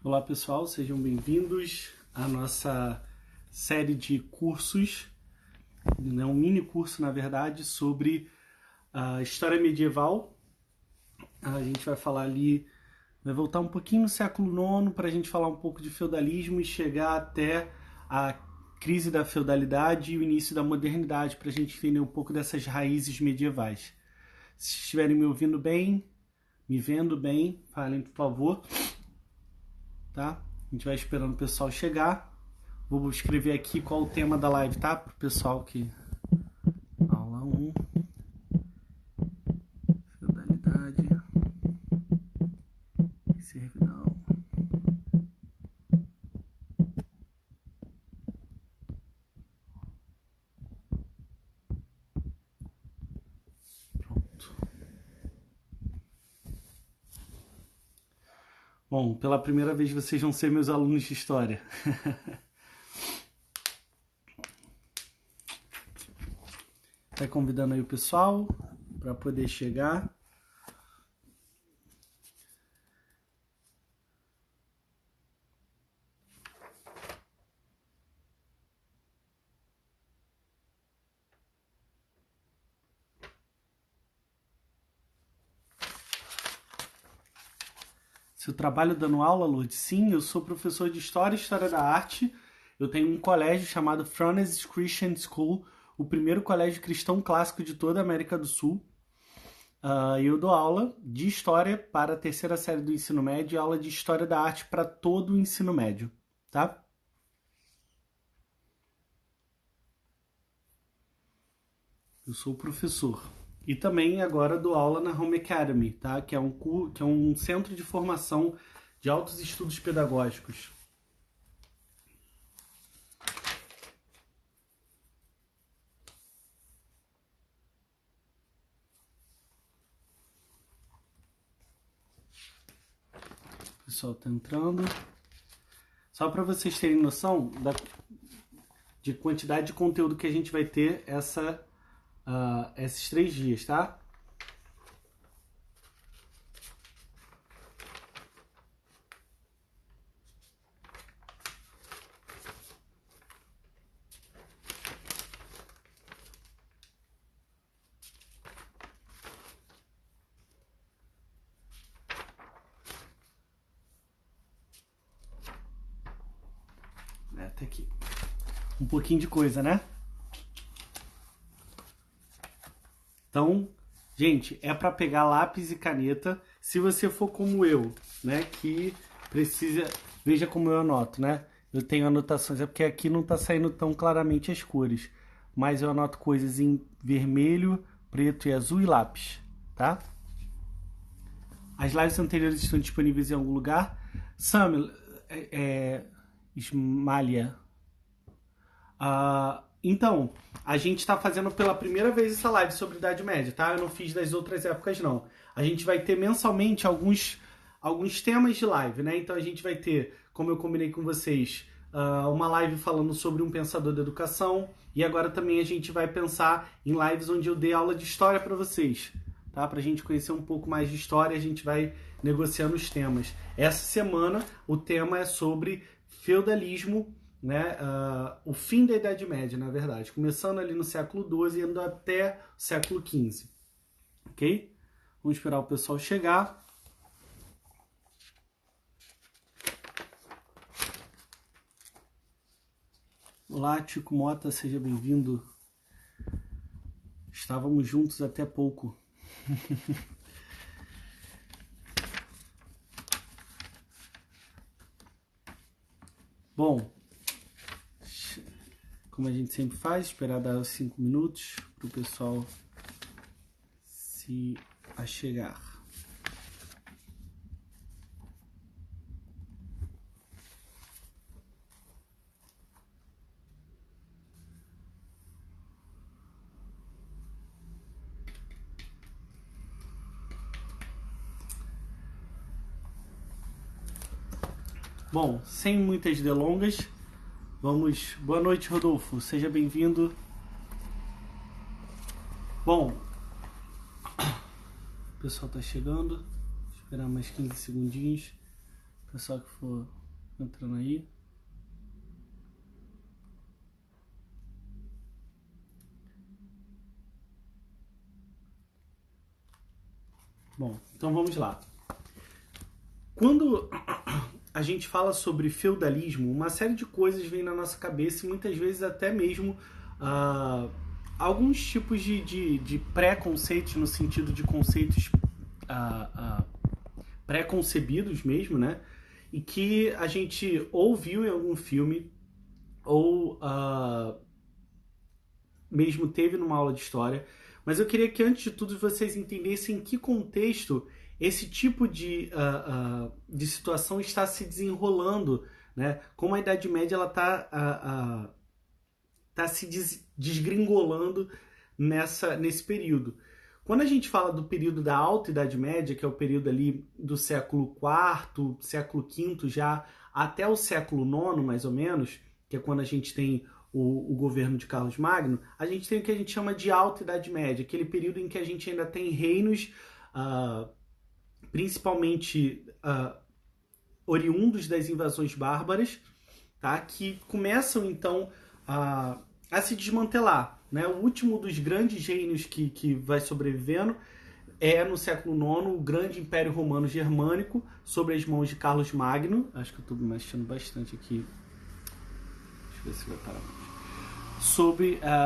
Olá pessoal, sejam bem-vindos à nossa série de cursos, um mini curso na verdade, sobre a história medieval. A gente vai falar ali, vai voltar um pouquinho no século IX para a gente falar um pouco de feudalismo e chegar até a crise da feudalidade e o início da modernidade, para a gente entender um pouco dessas raízes medievais. Se estiverem me ouvindo bem, me vendo bem, falem por favor. Tá? A gente vai esperando o pessoal chegar. Vou escrever aqui qual o tema da live, tá? Pro pessoal que... Aula 1. Feudalidade. Servidão. Pronto. Bom, pela primeira vez vocês vão ser meus alunos de história. Vai convidando aí o pessoal para poder chegar. Seu trabalho dando aula, Lourdes? Sim, eu sou professor de História e História da Arte. Eu tenho um colégio chamado Frones Christian School, o primeiro colégio cristão clássico de toda a América do Sul. Eu dou aula de História para a terceira série do ensino médio e aula de História da Arte para todo o ensino médio, tá? Eu sou professor. E também agora dou aula na Home Academy, tá? Que é um centro de formação de altos estudos pedagógicos. O pessoal tá entrando. Só para vocês terem noção de quantidade de conteúdo que a gente vai ter esses 3 dias, tá? Até aqui. Um pouquinho de coisa, né? Então, gente, é para pegar lápis e caneta. Se você for como eu, né, que precisa... Veja como eu anoto, né? Eu tenho anotações, é porque aqui não está saindo tão claramente as cores. Mas eu anoto coisas em vermelho, preto e azul e lápis, tá? As lives anteriores estão disponíveis em algum lugar. Samuel, Ismália. Então, a gente está fazendo pela primeira vez essa live sobre Idade Média, tá? Eu não fiz das outras épocas, não. A gente vai ter mensalmente alguns temas de live, né? Então a gente vai ter, como eu combinei com vocês, uma live falando sobre um pensador da educação. E agora também a gente vai pensar em lives onde eu dê aula de história para vocês, tá? Pra gente conhecer um pouco mais de história, a gente vai negociando os temas. Essa semana o tema é sobre feudalismo, né? O fim da Idade Média, na verdade, começando ali no século XII e indo até o século XV, ok? Vamos esperar o pessoal chegar. Olá, Tico Mota, seja bem-vindo. Estávamos juntos até pouco. Bom, como a gente sempre faz, esperar dar os 5 minutos para o pessoal se achegar. Bom, sem muitas delongas, vamos... Boa noite, Rodolfo, seja bem-vindo. Bom, o pessoal tá chegando, vou esperar mais 15 segundinhos pessoal que for entrando aí. Bom, então vamos lá. Quando a gente fala sobre feudalismo, uma série de coisas vem na nossa cabeça e muitas vezes até mesmo alguns tipos de pré-conceitos, no sentido de conceitos pré-concebidos mesmo, né? E que a gente ou viu em algum filme ou mesmo teve numa aula de história. Mas eu queria que, antes de tudo, vocês entendessem em que contexto esse tipo de situação está se desenrolando, né? Como a Idade Média está se desgringolando nesse período. Quando a gente fala do período da Alta Idade Média, que é o período ali do século IV, século V já, até o século IX, mais ou menos, que é quando a gente tem o governo de Carlos Magno, a gente tem o que a gente chama de Alta Idade Média, aquele período em que a gente ainda tem reinos, principalmente oriundos das invasões bárbaras, tá? Que começam então a se desmantelar, né? O último dos grandes reinos que vai sobrevivendo é, no século IX, o grande Império Romano Germânico, sob as mãos de Carlos Magno. Acho que eu estou mexendo bastante aqui. Deixa eu ver se vai parar.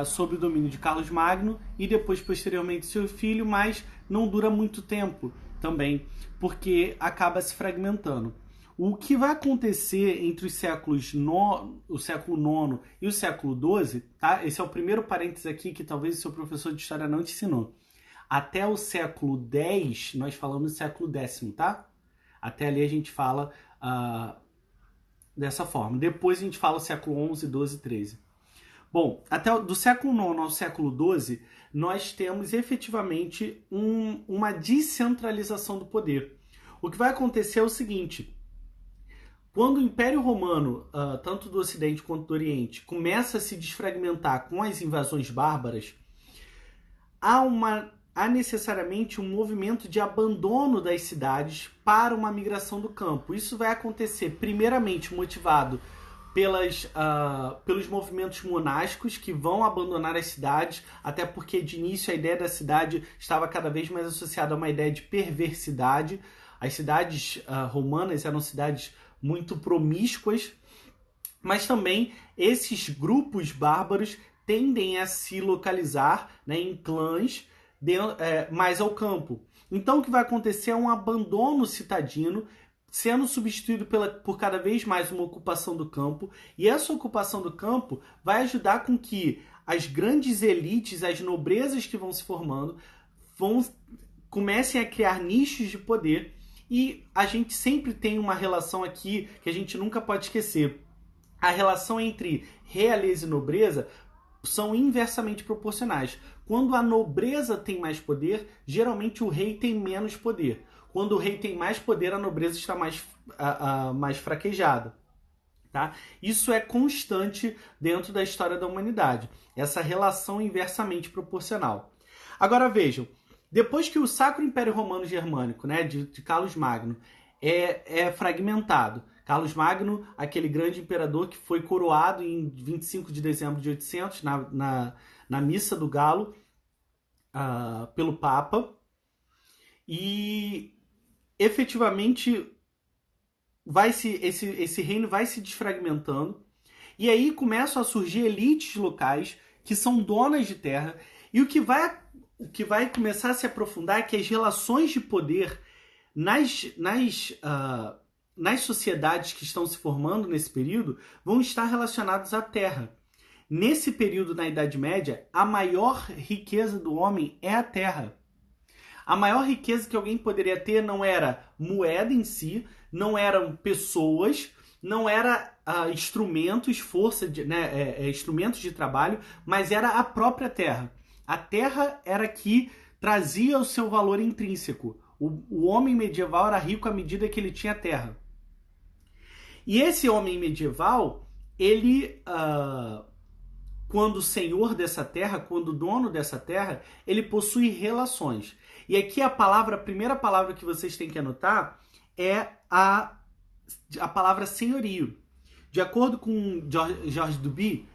Sob o domínio de Carlos Magno e depois, posteriormente, seu filho, mas não dura muito tempo também, porque acaba se fragmentando. O que vai acontecer entre o século IX e o século XII, tá? Esse é o primeiro parênteses aqui que talvez o seu professor de história não te ensinou. Até o século X, nós falamos do século X, tá? Até ali a gente fala dessa forma. Depois a gente fala o século XI, XII, XIII. Bom, do século IX ao século XII, nós temos efetivamente uma descentralização do poder. O que vai acontecer é o seguinte: quando o Império Romano, tanto do Ocidente quanto do Oriente, começa a se desfragmentar com as invasões bárbaras, há necessariamente um movimento de abandono das cidades para uma migração do campo. Isso vai acontecer primeiramente motivado pelos movimentos monásticos que vão abandonar as cidades, até porque de início a ideia da cidade estava cada vez mais associada a uma ideia de perversidade. As cidades romanas eram cidades muito promíscuas, mas também esses grupos bárbaros tendem a se localizar, né, em clãs mais ao campo. Então o que vai acontecer é um abandono citadino, sendo substituído por cada vez mais uma ocupação do campo, e essa ocupação do campo vai ajudar com que as grandes elites, as nobrezas que vão se formando, comecem a criar nichos de poder, e a gente sempre tem uma relação aqui que a gente nunca pode esquecer. A relação entre realeza e nobreza são inversamente proporcionais. Quando a nobreza tem mais poder, geralmente o rei tem menos poder. Quando o rei tem mais poder, a nobreza está mais fraquejada. Tá? Isso é constante dentro da história da humanidade, essa relação inversamente proporcional. Agora vejam, depois que o Sacro Império Romano Germânico, né, de Carlos Magno, é fragmentado, Carlos Magno, aquele grande imperador que foi coroado em 25 de dezembro de 800, na Missa do Galo, pelo Papa, e efetivamente esse reino vai se desfragmentando, e aí começam a surgir elites locais que são donas de terra, e o que vai começar a se aprofundar é que as relações de poder nas sociedades que estão se formando nesse período vão estar relacionadas à terra. Nesse período, na Idade Média, a maior riqueza do homem é a terra. A maior riqueza que alguém poderia ter não era moeda em si, não eram pessoas, não era instrumentos, instrumentos de trabalho, mas era a própria terra. A terra era que trazia o seu valor intrínseco. O homem medieval era rico à medida que ele tinha terra. E esse homem medieval, ele, quando senhor dessa terra, quando dono dessa terra, ele possui relações. E aqui a primeira palavra que vocês têm que anotar é a a palavra senhorio. De acordo com Georges Duby,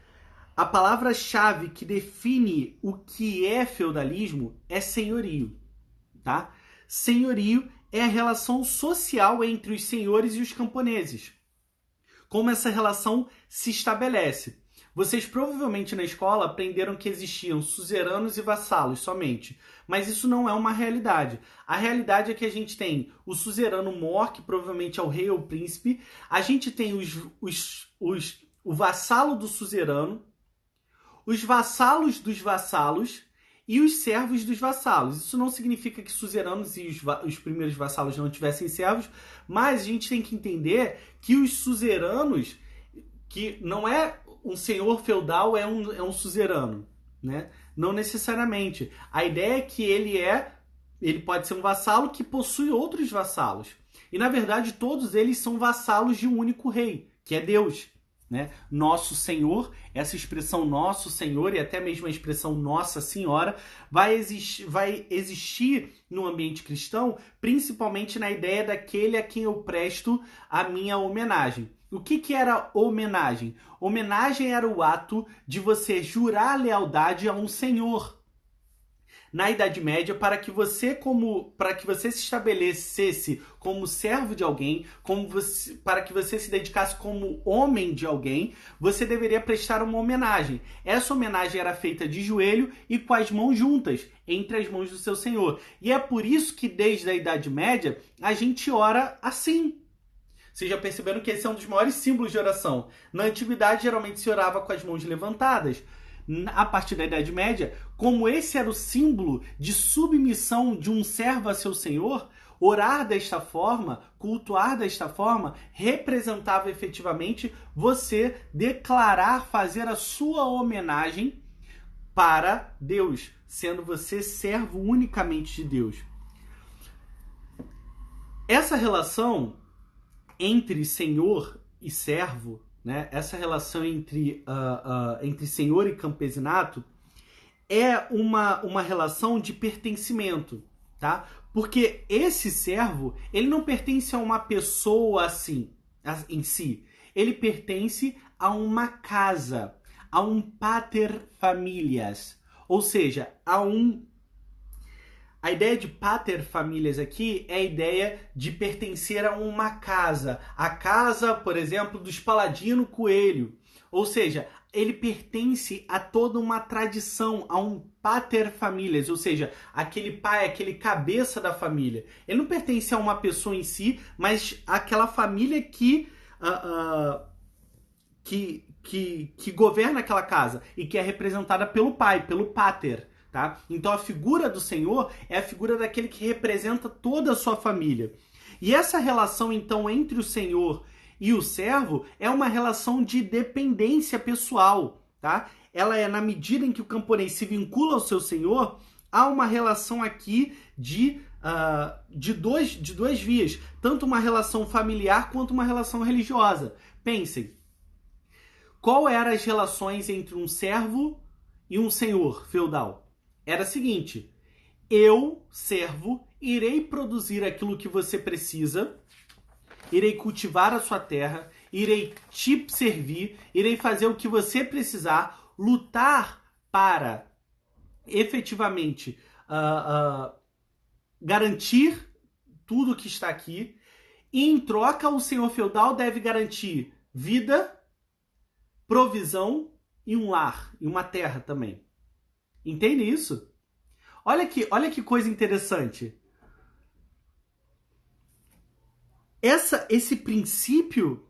a palavra-chave que define o que é feudalismo é senhorio, tá? Senhorio é a relação social entre os senhores e os camponeses. Como essa relação se estabelece? Vocês provavelmente na escola aprenderam que existiam suzeranos e vassalos somente, mas isso não é uma realidade. A realidade é que a gente tem o suzerano mor, que provavelmente é o rei ou o príncipe, a gente tem o vassalo do suzerano, os vassalos dos vassalos e os servos dos vassalos. Isso não significa que suzeranos e os primeiros vassalos não tivessem servos, mas a gente tem que entender que os suzeranos, que não é um senhor feudal, é um suzerano, né? Não necessariamente. A ideia é que ele pode ser um vassalo que possui outros vassalos. E na verdade todos eles são vassalos de um único rei, que é Deus. Né? Nosso Senhor, essa expressão Nosso Senhor e até mesmo a expressão Nossa Senhora vai existir no ambiente cristão, principalmente na ideia daquele a quem eu presto a minha homenagem. O que era homenagem? Homenagem era o ato de você jurar lealdade a um senhor. Na Idade Média, para que você se estabelecesse como servo de alguém, para que você se dedicasse como homem de alguém, você deveria prestar uma homenagem. Essa homenagem era feita de joelho e com as mãos juntas, entre as mãos do seu senhor. E é por isso que desde a Idade Média a gente ora assim. Vocês já perceberam que esse é um dos maiores símbolos de oração. Na antiguidade, geralmente se orava com as mãos levantadas. A partir da Idade Média, como esse era o símbolo de submissão de um servo a seu senhor, orar desta forma, cultuar desta forma, representava efetivamente você declarar, fazer a sua homenagem para Deus, sendo você servo unicamente de Deus. Essa relação entre senhor e servo, né? Essa relação entre senhor e campesinato é uma relação de pertencimento, tá? Porque esse servo, ele não pertence a uma pessoa assim, em si. Ele pertence a uma casa, a um pater familias, ou seja, a ideia de pater familias aqui é a ideia de pertencer a uma casa. A casa, por exemplo, dos Paladino Coelho. Ou seja, ele pertence a toda uma tradição, a um pater familias, ou seja, aquele pai, aquele cabeça da família. Ele não pertence a uma pessoa em si, mas àquela família que governa aquela casa e que é representada pelo pai, pelo pater. Tá? Então a figura do Senhor é a figura daquele que representa toda a sua família. E essa relação, então, entre o Senhor e o servo é uma relação de dependência pessoal. Tá? Ela é na medida em que o camponês se vincula ao seu Senhor, há uma relação aqui de duas vias, tanto uma relação familiar quanto uma relação religiosa. Pensem, qual eram as relações entre um servo e um senhor feudal? Era a seguinte: eu, servo, irei produzir aquilo que você precisa, irei cultivar a sua terra, irei te servir, irei fazer o que você precisar, lutar para efetivamente garantir tudo que está aqui, e em troca o senhor feudal deve garantir vida, provisão e um lar, e uma terra também. Entende isso? Olha que coisa interessante. Esse princípio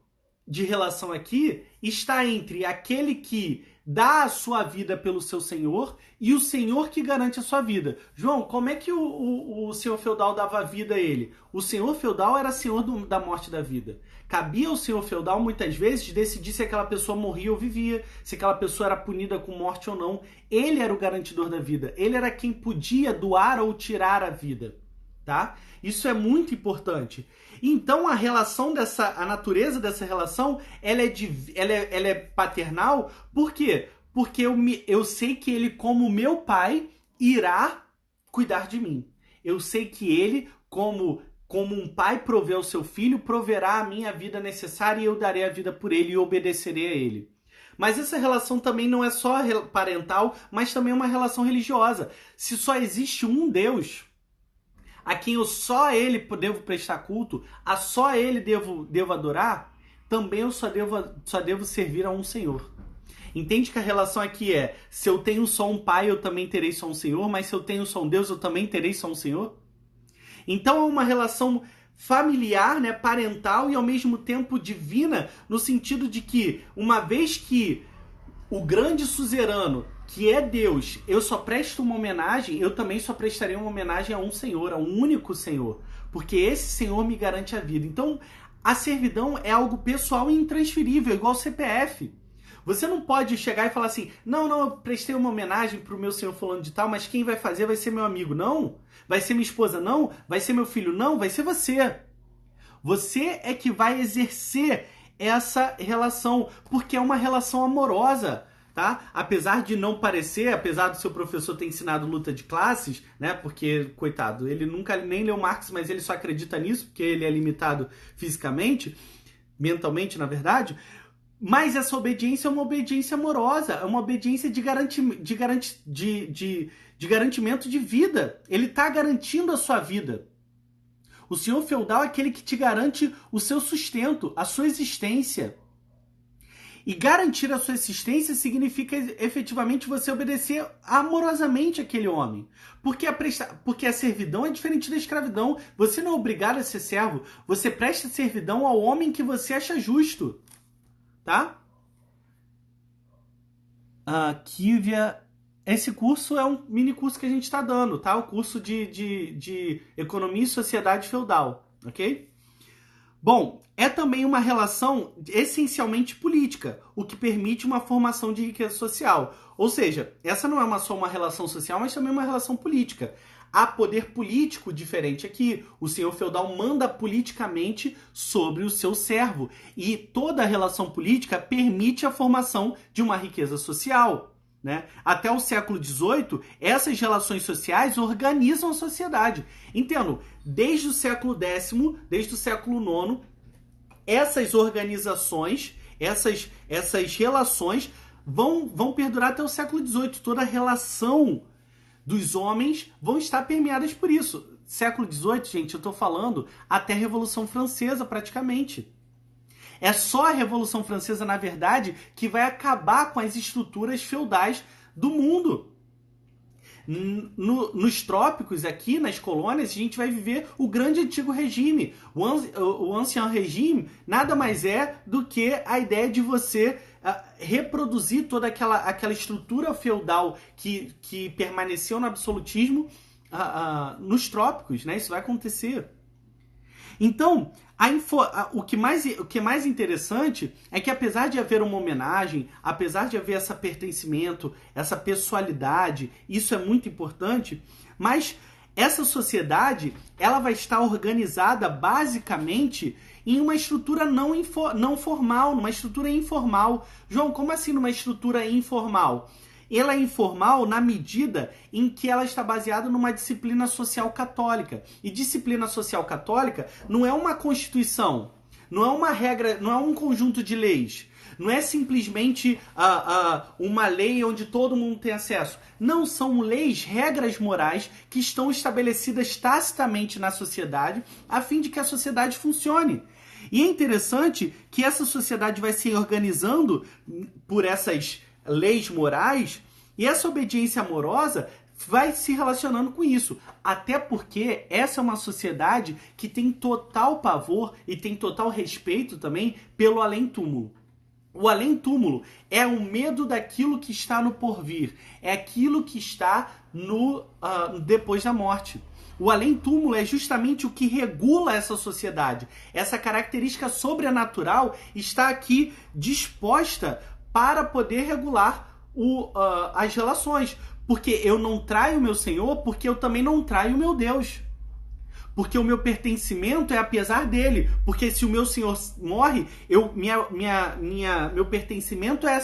de relação aqui está entre aquele que dá a sua vida pelo seu senhor e o senhor que garante a sua vida. João, como é que o senhor feudal dava vida a ele? O senhor feudal era senhor da morte e da vida. Cabia ao senhor feudal, muitas vezes, decidir se aquela pessoa morria ou vivia, se aquela pessoa era punida com morte ou não. Ele era o garantidor da vida. Ele era quem podia doar ou tirar a vida. Tá? Isso é muito importante. Então a relação a natureza dessa relação, ela é paternal. Por quê? Porque eu sei que ele, como meu pai, irá cuidar de mim. Eu sei que ele, como como um pai provê ao seu filho, proverá a minha vida necessária e eu darei a vida por ele e obedecerei a ele. Mas essa relação também não é só parental, mas também é uma relação religiosa. Se só existe um Deus, a quem eu só ele devo prestar culto, a só ele devo adorar, também eu só devo servir a um Senhor. Entende que a relação aqui é, se eu tenho só um pai, eu também terei só um Senhor, mas se eu tenho só um Deus, eu também terei só um Senhor? Então é uma relação familiar, né, parental e ao mesmo tempo divina, no sentido de que, uma vez que o grande suzerano, que é Deus, eu só presto uma homenagem, eu também só prestarei uma homenagem a um Senhor, a um único Senhor, porque esse Senhor me garante a vida. Então, a servidão é algo pessoal e intransferível, igual CPF. Você não pode chegar e falar assim, não, eu prestei uma homenagem para o meu senhor fulano de tal, mas quem vai fazer vai ser meu amigo. Não, vai ser minha esposa. Não, vai ser meu filho. Não, vai ser você. Você é que vai exercer essa relação, porque é uma relação amorosa, tá? Apesar de não parecer, apesar do seu professor ter ensinado luta de classes, né? Porque, coitado, ele nunca nem leu Marx, mas ele só acredita nisso, porque ele é limitado fisicamente, mentalmente, na verdade. Mas essa obediência é uma obediência amorosa, é uma obediência de garantimento de vida. Ele está garantindo a sua vida. O senhor feudal é aquele que te garante o seu sustento, a sua existência. E garantir a sua existência significa efetivamente você obedecer amorosamente àquele homem. Porque a servidão é diferente da escravidão. Você não é obrigado a ser servo, você presta servidão ao homem que você acha justo. Tá? Kivia, esse curso é um mini curso que a gente está dando, tá? O curso de Economia e Sociedade Feudal, ok? Bom, é também uma relação essencialmente política, o que permite uma formação de riqueza social. Ou seja, essa não é só uma relação social, mas também uma relação política. Há poder político diferente aqui. O senhor feudal manda politicamente sobre o seu servo. E toda a relação política permite a formação de uma riqueza social. Né? Até o século XVIII, essas relações sociais organizam a sociedade. Entendo, desde o século X, desde o século IX, essas organizações, essas relações vão perdurar até o século XVIII. Toda a relação dos homens vão estar permeadas por isso. Século XVIII, gente, eu estou falando até a Revolução Francesa, praticamente. É só a Revolução Francesa, na verdade, que vai acabar com as estruturas feudais do mundo. Nos trópicos, aqui nas colônias, a gente vai viver o grande antigo regime. O ancien regime nada mais é do que a ideia de você reproduzir toda aquela estrutura feudal que permaneceu no absolutismo nos trópicos, né? Isso vai acontecer. Então, o que é mais interessante é que, apesar de haver uma homenagem, apesar de haver esse pertencimento, essa pessoalidade, isso é muito importante, mas essa sociedade ela vai estar organizada basicamente em uma estrutura não formal, numa estrutura informal. João, como assim numa estrutura informal? Ela é informal na medida em que ela está baseada numa disciplina social católica. E disciplina social católica não é uma constituição, não é uma regra, não é um conjunto de leis. Não é simplesmente uma lei onde todo mundo tem acesso. Não, são leis, regras morais que estão estabelecidas tacitamente na sociedade a fim de que a sociedade funcione. E é interessante que essa sociedade vai se organizando por essas leis morais e essa obediência amorosa vai se relacionando com isso. Até porque essa é uma sociedade que tem total pavor e tem total respeito também pelo além-túmulo. O além-túmulo é o medo daquilo que está no porvir, é aquilo que está no depois da morte. O além-túmulo é justamente o que regula essa sociedade. Essa característica sobrenatural está aqui disposta para poder regular as relações. Porque eu não traio o meu Senhor, porque eu também não traio o meu Deus. Porque o meu pertencimento é apesar dele. Porque se o meu Senhor morre, meu pertencimento é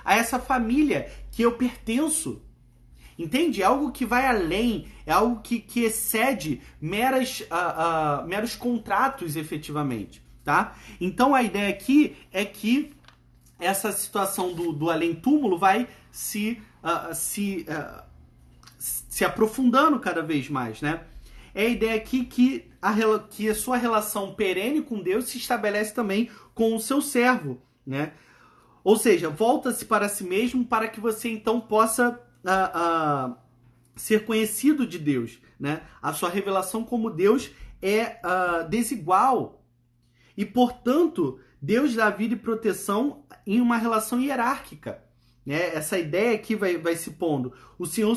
a essa família que eu pertenço. Entende? É algo que vai além, é algo que excede meros contratos efetivamente, tá? Então a ideia aqui é que essa situação do além-túmulo vai se aprofundando cada vez mais, né? É a ideia aqui que a sua relação perene com Deus se estabelece também com o seu servo, né? Ou seja, volta-se para si mesmo para que você então possa ser conhecido de Deus, né? A sua revelação como Deus é desigual e, portanto, Deus dá vida e proteção em uma relação hierárquica, né? Essa ideia aqui vai se pondo. O Senhor,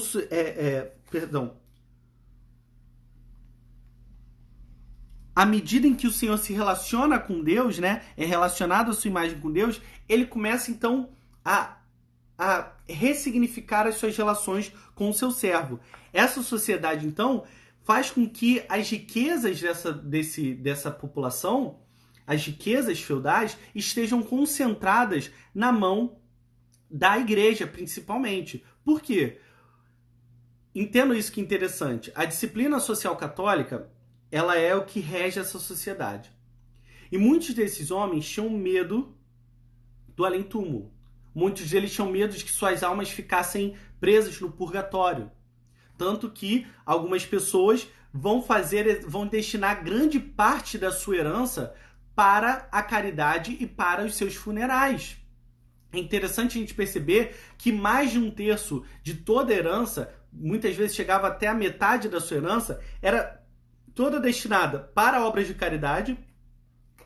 à medida em que o Senhor se relaciona com Deus, né? É relacionado à sua imagem com Deus, ele começa então a ressignificar as suas relações com o seu servo. Essa sociedade, então, faz com que as riquezas dessa população, as riquezas feudais, estejam concentradas na mão da igreja, principalmente. Por quê? Entendo isso que é interessante. A disciplina social católica, ela é o que rege essa sociedade. E muitos desses homens tinham medo do além-túmulo. Muitos deles tinham medo de que suas almas ficassem presas no purgatório. Tanto que algumas pessoas vão destinar grande parte da sua herança para a caridade e para os seus funerais. É interessante a gente perceber que mais de 1/3 de toda a herança, muitas vezes chegava até a metade da sua herança, era toda destinada para obras de caridade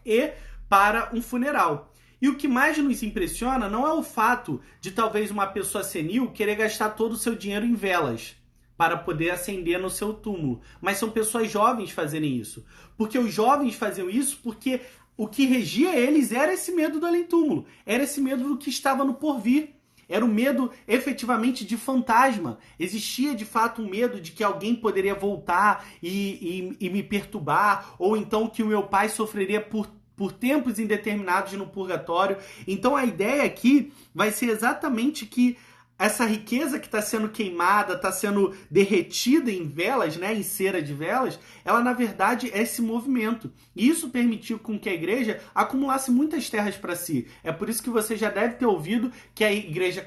e para um funeral. E o que mais nos impressiona não é o fato de talvez uma pessoa senil querer gastar todo o seu dinheiro em velas para poder acender no seu túmulo, mas são pessoas jovens fazerem isso. Porque os jovens faziam isso porque o que regia eles era esse medo do além-túmulo, era esse medo do que estava no porvir. Era um medo efetivamente de fantasma. Existia de fato um medo de que alguém poderia voltar e me perturbar, ou então que o meu pai sofreria por tempos indeterminados no purgatório. Então a ideia aqui vai ser exatamente que essa riqueza que está sendo queimada, está sendo derretida em velas, né, em cera de velas, ela na verdade é esse movimento. E isso permitiu com que a igreja acumulasse muitas terras para si. É por isso que você já deve ter ouvido que a igreja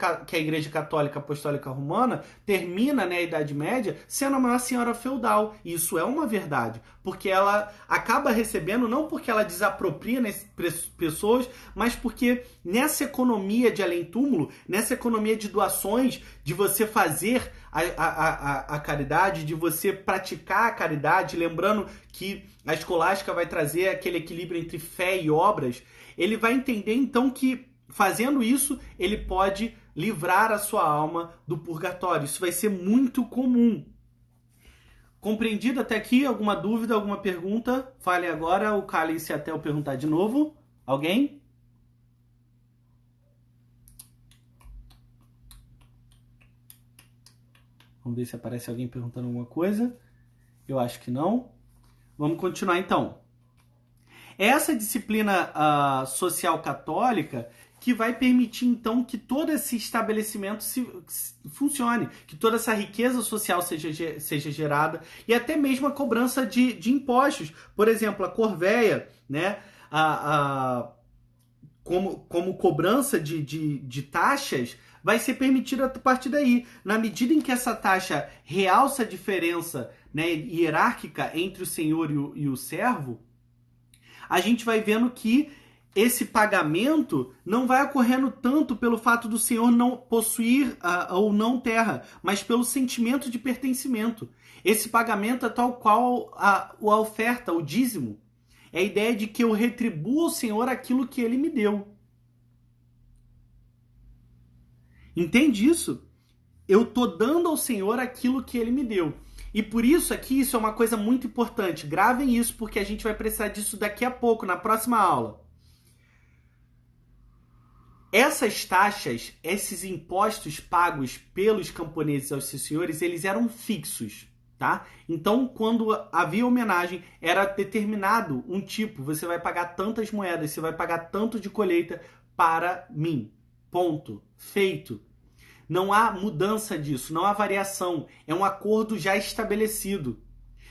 católica apostólica romana termina, né, a Idade Média sendo a maior senhora feudal. E isso é uma verdade, porque ela acaba recebendo, não porque ela desapropria pessoas, mas porque nessa economia de além-túmulo, nessa economia de doações, de você fazer a caridade, de você praticar a caridade, lembrando que a escolástica vai trazer aquele equilíbrio entre fé e obras, ele vai entender então que fazendo isso, ele pode livrar a sua alma do purgatório. Isso vai ser muito comum. Compreendido até aqui? Alguma dúvida, alguma pergunta? Fale agora, o cálice até eu perguntar de novo. Alguém? Vamos ver se aparece alguém perguntando alguma coisa. Eu acho que não. Vamos continuar então. Essa disciplina social católica que vai permitir então que todo esse estabelecimento funcione, que toda essa riqueza social seja gerada e até mesmo a cobrança de impostos. Por exemplo, a corvéia, né? Como cobrança de taxas, vai ser permitida a partir daí. Na medida em que essa taxa realça a diferença, né, hierárquica entre o senhor e o servo, a gente vai vendo que esse pagamento não vai ocorrendo tanto pelo fato do senhor não possuir ou não terra, mas pelo sentimento de pertencimento. Esse pagamento é tal qual a oferta, o dízimo. É a ideia de que eu retribuo ao Senhor aquilo que Ele me deu. Entende isso? Eu estou dando ao Senhor aquilo que Ele me deu. E por isso aqui, isso é uma coisa muito importante. Gravem isso, porque a gente vai precisar disso daqui a pouco, na próxima aula. Essas taxas, esses impostos pagos pelos camponeses aos seus senhores, eles eram fixos. Tá? Então, quando havia homenagem, era determinado um tipo, você vai pagar tantas moedas, você vai pagar tanto de colheita para mim. Ponto. Feito. Não há mudança disso, não há variação. É um acordo já estabelecido.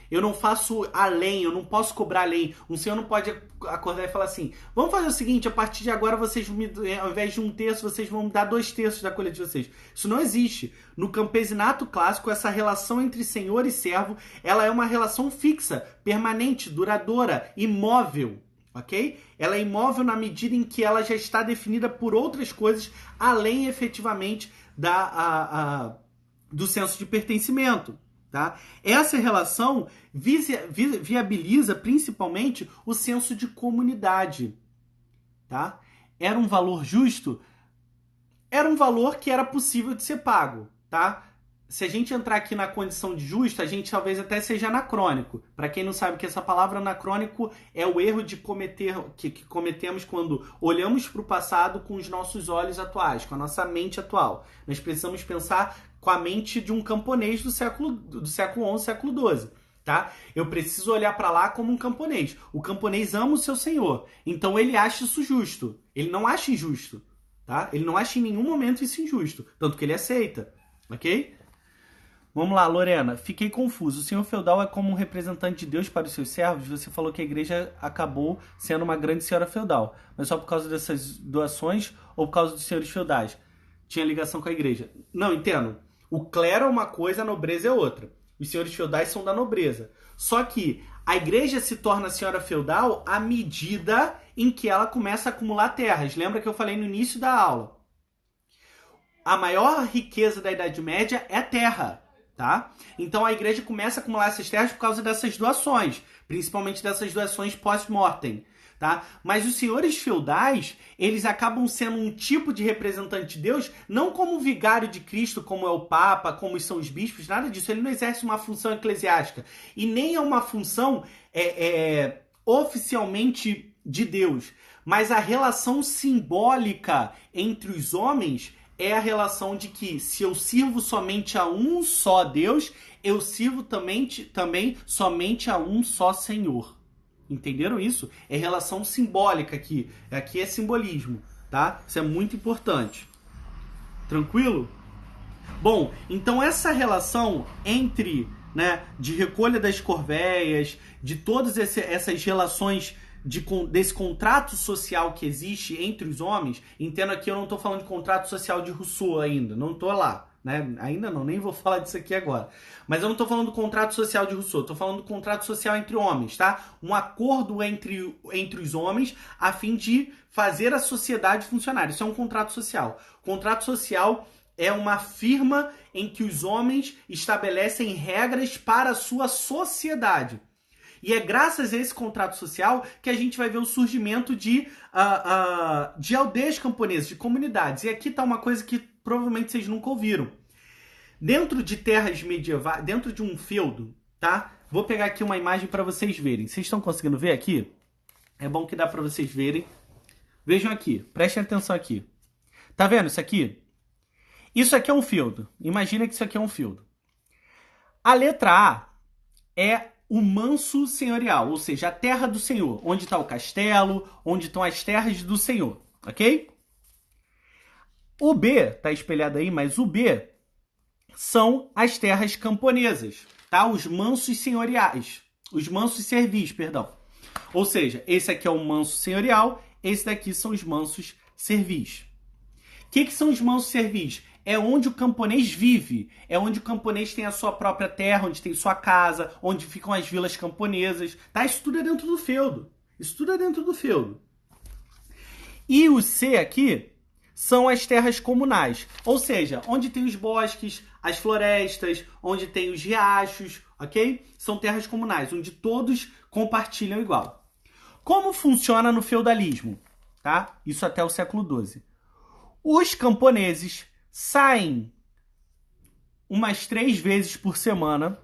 Eu não faço além, eu não posso cobrar além. Um senhor não pode acordar e falar assim: vamos fazer o seguinte, a partir de agora vocês, ao invés de 1/3, vocês vão me dar 2/3 da colheita de vocês. Isso não existe. No campesinato clássico, essa relação entre senhor e servo, ela é uma relação fixa, permanente, duradoura, imóvel. Ok? Ela é imóvel na medida em que ela já está definida por outras coisas, além efetivamente do senso de pertencimento. Tá? Essa relação viabiliza principalmente o senso de comunidade. Tá? Era um valor justo? Era um valor que era possível de ser pago. Tá? Se a gente entrar aqui na condição de justo, a gente talvez até seja anacrônico. Para quem não sabe que essa palavra anacrônico é o erro de que cometemos quando olhamos para o passado com os nossos olhos atuais, com a nossa mente atual. Nós precisamos pensar com a mente de um camponês do século XI, século XII. Tá? Eu preciso olhar para lá como um camponês. O camponês ama o seu senhor, então ele acha isso justo. Ele não acha injusto. Tá? Ele não acha em nenhum momento isso injusto, tanto que ele aceita. Ok? Vamos lá, Lorena. Fiquei confuso. O senhor feudal é como um representante de Deus para os seus servos? Você falou que a igreja acabou sendo uma grande senhora feudal. Mas só por causa dessas doações ou por causa dos senhores feudais? Tinha ligação com a igreja. Não, entendo. O clero é uma coisa, a nobreza é outra. Os senhores feudais são da nobreza. Só que a igreja se torna senhora feudal à medida em que ela começa a acumular terras. Lembra que eu falei no início da aula? A maior riqueza da Idade Média é terra. Tá? Então a igreja começa a acumular essas terras por causa dessas doações, principalmente dessas doações post-mortem. Tá? Mas os senhores feudais, eles acabam sendo um tipo de representante de Deus, não como o vigário de Cristo, como é o Papa, como são os bispos, nada disso. Ele não exerce uma função eclesiástica e nem é uma função oficialmente de Deus. Mas a relação simbólica entre os homens é a relação de que se eu sirvo somente a um só Deus, eu sirvo também somente a um só Senhor. Entenderam isso? É relação simbólica aqui. Aqui é simbolismo, tá? Isso é muito importante. Tranquilo? Bom, então essa relação entre, né, de recolha das corveias, de todas essas relações desse contrato social que existe entre os homens, entendo aqui, eu não estou falando de contrato social de Rousseau ainda, não estou lá, né? Ainda não, nem vou falar disso aqui agora. Mas eu não estou falando do contrato social de Rousseau, estou falando do contrato social entre homens, tá? Um acordo entre os homens a fim de fazer a sociedade funcionar. Isso é um contrato social. Contrato social é uma firma em que os homens estabelecem regras para a sua sociedade. E é graças a esse contrato social que a gente vai ver o surgimento de aldeias camponesas, de comunidades. E aqui está uma coisa que provavelmente vocês nunca ouviram. Dentro de terras medievais, dentro de um feudo, tá? Vou pegar aqui uma imagem para vocês verem. Vocês estão conseguindo ver aqui? É bom que dá para vocês verem. Vejam aqui, prestem atenção aqui. Tá vendo isso aqui? Isso aqui é um feudo. Imagina que isso aqui é um feudo. A letra A é o manso senhorial, ou seja, a terra do senhor, onde está o castelo, onde estão as terras do senhor, ok? O B, está espelhado aí, mas o B são as terras camponesas, tá? Os mansos senhoriais, os mansos servis, perdão. Ou seja, esse aqui é o manso senhorial, esse daqui são os mansos servis. O que são os mansos servis? É onde o camponês vive, é onde o camponês tem a sua própria terra, onde tem sua casa, onde ficam as vilas camponesas, tá? Isso tudo é dentro do feudo. Isso tudo é dentro do feudo. E o C aqui são as terras comunais, ou seja, onde tem os bosques, as florestas, onde tem os riachos, ok? São terras comunais, onde todos compartilham igual. Como funciona no feudalismo? Tá? Isso até o século XII. Os camponeses saem umas 3 vezes por semana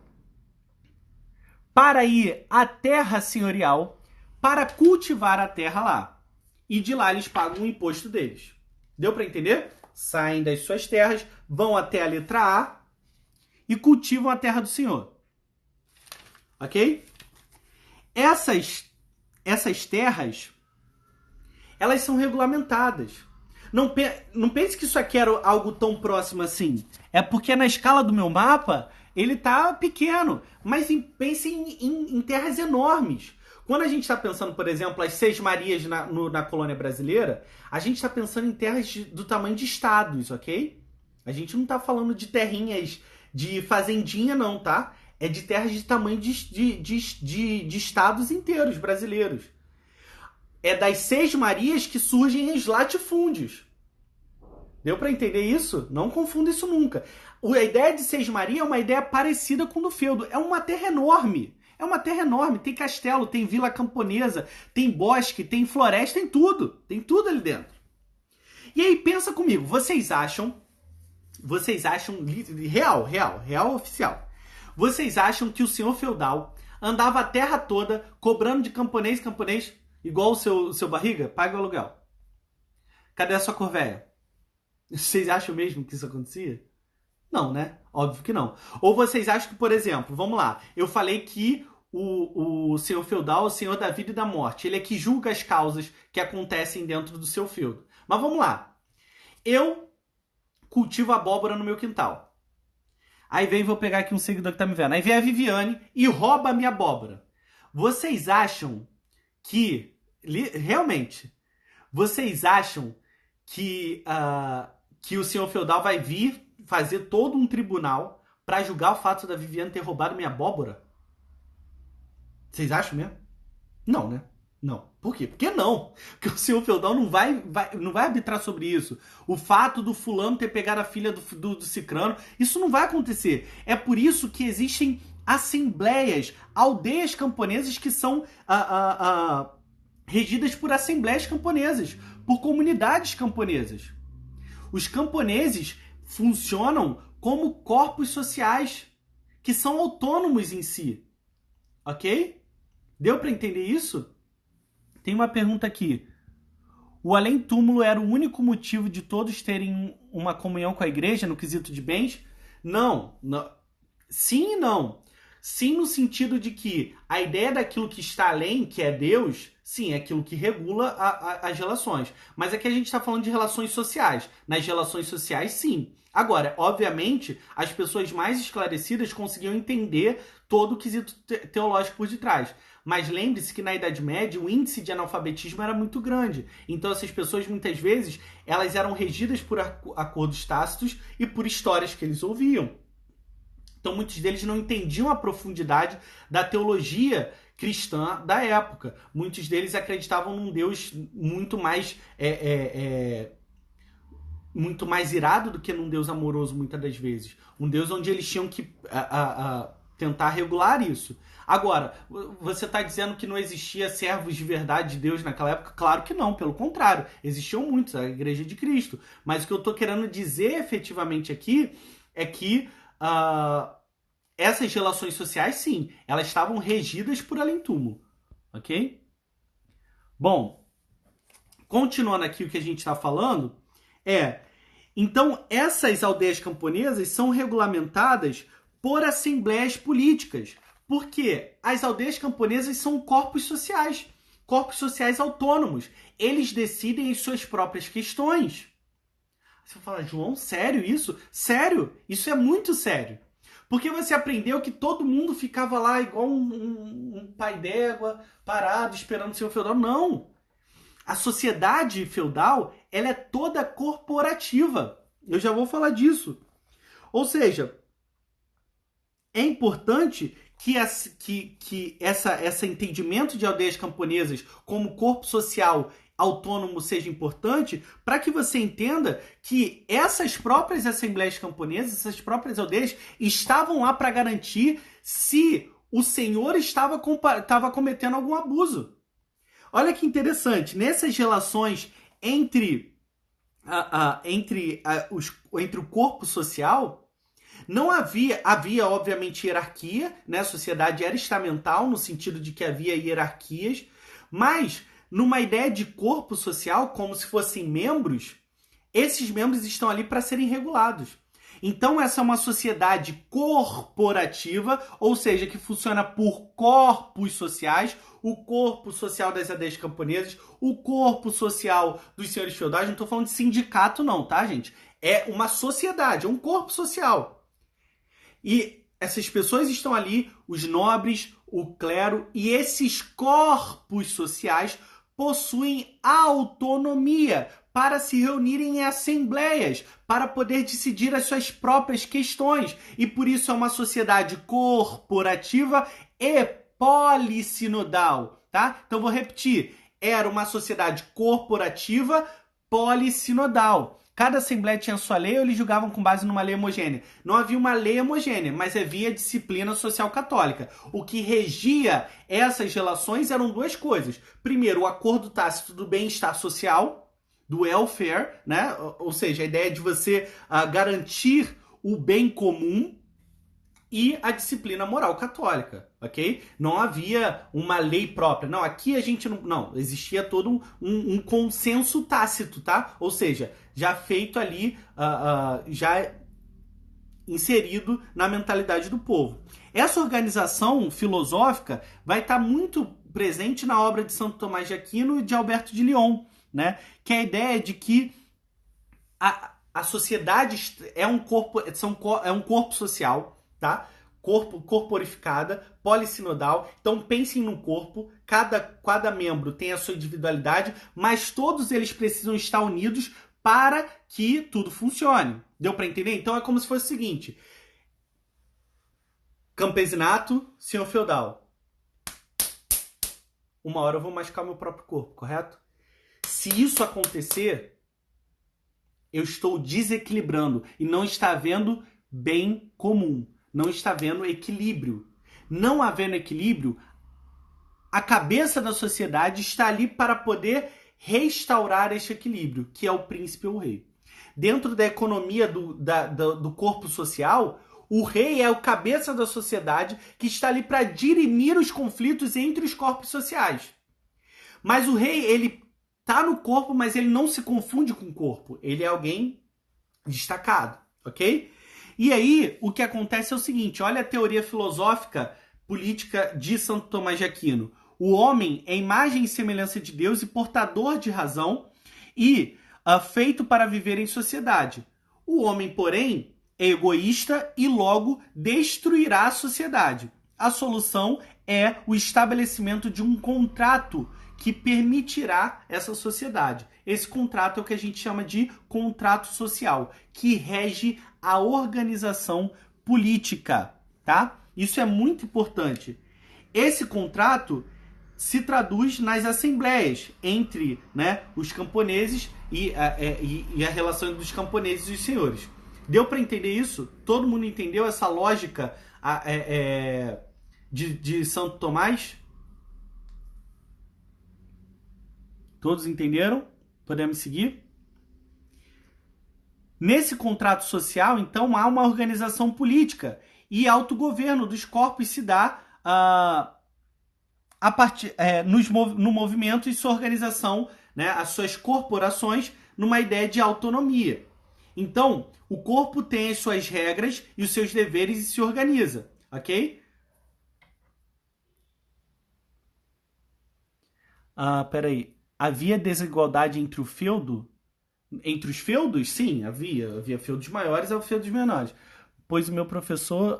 para ir à terra senhorial para cultivar a terra lá. E de lá eles pagam o imposto deles. Deu para entender? Saem das suas terras, vão até a letra A e cultivam a terra do senhor. Ok? Essas terras, elas são regulamentadas. Não pense que isso aqui era algo tão próximo assim. É porque na escala do meu mapa, ele tá pequeno. Mas pense em terras enormes. Quando a gente está pensando, por exemplo, as Seis Marias na colônia brasileira, a gente está pensando em terras do tamanho de estados, ok? A gente não está falando de terrinhas de fazendinha, não, tá? É de terras de tamanho de estados inteiros brasileiros. É das Seis Marias que surgem os latifúndios. Deu para entender isso? Não confunda isso nunca. A ideia de Seis Marias é uma ideia parecida com o do feudo. É uma terra enorme. É uma terra enorme. Tem castelo, tem vila camponesa, tem bosque, tem floresta, tem tudo. Tem tudo ali dentro. E aí, pensa comigo. Vocês acham real oficial. Vocês acham que o senhor feudal andava a terra toda cobrando de camponês, igual o seu barriga? Paga o aluguel. Cadê a sua corvéia? Vocês acham mesmo que isso acontecia? Não, né? Óbvio que não. Ou vocês acham que, por exemplo, vamos lá, eu falei que o senhor feudal é o senhor da vida e da morte. Ele é que julga as causas que acontecem dentro do seu feudo. Mas vamos lá. Eu cultivo abóbora no meu quintal. Aí vou pegar aqui um seguidor que tá me vendo. Aí vem a Viviane e rouba a minha abóbora. Vocês acham que... Realmente, vocês acham que o senhor feudal vai vir fazer todo um tribunal para julgar o fato da Viviane ter roubado minha abóbora? Vocês acham mesmo? Não, né? Não. Por quê? Porque não. Porque o senhor feudal não vai arbitrar sobre isso. O fato do fulano ter pegado a filha do cicrano, isso não vai acontecer. É por isso que existem assembleias, aldeias camponesas que são regidas por assembleias camponesas, por comunidades camponesas. Os camponeses funcionam como corpos sociais que são autônomos em si. Ok? Deu para entender isso? Tem uma pergunta aqui. O além-túmulo era o único motivo de todos terem uma comunhão com a igreja no quesito de bens? Não. Sim e não. Sim, no sentido de que a ideia daquilo que está além, que é Deus, sim, é aquilo que regula as relações. Mas aqui a gente está falando de relações sociais. Nas relações sociais, sim. Agora, obviamente, as pessoas mais esclarecidas conseguiam entender todo o quesito teológico por detrás. Mas lembre-se que na Idade Média o índice de analfabetismo era muito grande. Então essas pessoas, muitas vezes, elas eram regidas por acordos tácitos e por histórias que eles ouviam. Então muitos deles não entendiam a profundidade da teologia cristã da época. Muitos deles acreditavam num Deus muito mais muito mais irado do que num Deus amoroso, muitas das vezes. Um Deus onde eles tinham que tentar regular isso. Agora, você está dizendo que não existia servos de verdade de Deus naquela época? Claro que não, pelo contrário. Existiam muitos, a Igreja de Cristo. Mas o que eu estou querendo dizer efetivamente aqui é que essas relações sociais, sim, elas estavam regidas por além-túmulo. Ok? Bom, continuando aqui o que a gente está falando, então essas aldeias camponesas são regulamentadas por assembleias políticas. Porque as aldeias camponesas são corpos sociais autônomos. Eles decidem as suas próprias questões. Você fala, João, sério isso? Sério? Isso é muito sério. Porque você aprendeu que todo mundo ficava lá igual um pai d'égua, parado, esperando o seu feudal. Não! A sociedade feudal, ela é toda corporativa. Eu já vou falar disso. Ou seja, é importante que esse entendimento de aldeias camponesas como corpo social autônomo seja importante para que você entenda que essas próprias assembleias camponesas, essas próprias aldeias, estavam lá para garantir se o senhor estava cometendo algum abuso. Olha que interessante, nessas relações entre o corpo social, não havia obviamente hierarquia, né? A sociedade era estamental no sentido de que havia hierarquias, mas numa ideia de corpo social, como se fossem membros, esses membros estão ali para serem regulados. Então essa é uma sociedade corporativa, ou seja, que funciona por corpos sociais, o corpo social das aldeias camponesas, o corpo social dos senhores feudais. Não estou falando de sindicato não, tá, gente? É uma sociedade, é um corpo social. E essas pessoas estão ali, os nobres, o clero, e esses corpos sociais possuem autonomia para se reunirem em assembleias, para poder decidir as suas próprias questões. E por isso é uma sociedade corporativa e polissinodal, tá? Então vou repetir. Era uma sociedade corporativa polissinodal. Cada assembleia tinha sua lei ou eles julgavam com base numa lei homogênea? Não havia uma lei homogênea, mas havia a disciplina social católica. O que regia essas relações eram duas coisas. Primeiro, o acordo tácito do bem-estar social, do welfare, né? Ou seja, a ideia de você garantir o bem comum, e a disciplina moral católica, ok? Não havia uma lei própria. Não, aqui a gente não... Não, existia todo um consenso tácito, tá? Ou seja, já feito ali, já inserido na mentalidade do povo. Essa organização filosófica vai estar muito presente na obra de Santo Tomás de Aquino e de Alberto de Lyon, né? Que é a ideia de que a sociedade é um corpo social, tá? Corporificada, polissinodal. Então pensem no corpo, cada membro tem a sua individualidade, mas todos eles precisam estar unidos para que tudo funcione. Deu para entender? Então é como se fosse o seguinte: campesinato, senhor feudal. Uma hora eu vou machucar meu próprio corpo, correto? Se isso acontecer, eu estou desequilibrando e não está havendo bem comum. Não está havendo equilíbrio. Não havendo equilíbrio, a cabeça da sociedade está ali para poder restaurar este equilíbrio, que é o príncipe ou o rei. Dentro da economia do corpo social, o rei é o cabeça da sociedade que está ali para dirimir os conflitos entre os corpos sociais. Mas o rei, ele está no corpo, mas ele não se confunde com o corpo. Ele é alguém destacado, ok? E aí, o que acontece é o seguinte, olha a teoria filosófica política de Santo Tomás de Aquino. O homem é imagem e semelhança de Deus e portador de razão e feito para viver em sociedade. O homem, porém, é egoísta e logo destruirá a sociedade. A solução é o estabelecimento de um contrato que permitirá essa sociedade. Esse contrato é o que a gente chama de contrato social, que rege a organização política, tá? Isso é muito importante. Esse contrato se traduz nas assembleias entre, né, os camponeses e a relação dos camponeses e os senhores. Deu para entender isso? Todo mundo entendeu essa lógica de Santo Tomás? Todos entenderam? Podemos seguir? Nesse contrato social, então, há uma organização política e autogoverno dos corpos se dá no movimento e sua organização, né, as suas corporações, numa ideia de autonomia. Então, o corpo tem as suas regras e os seus deveres e se organiza, ok? Peraí. Havia desigualdade entre o feudo? Entre os feudos? Sim, havia. Havia feudos maiores e feudos menores. Pois o meu professor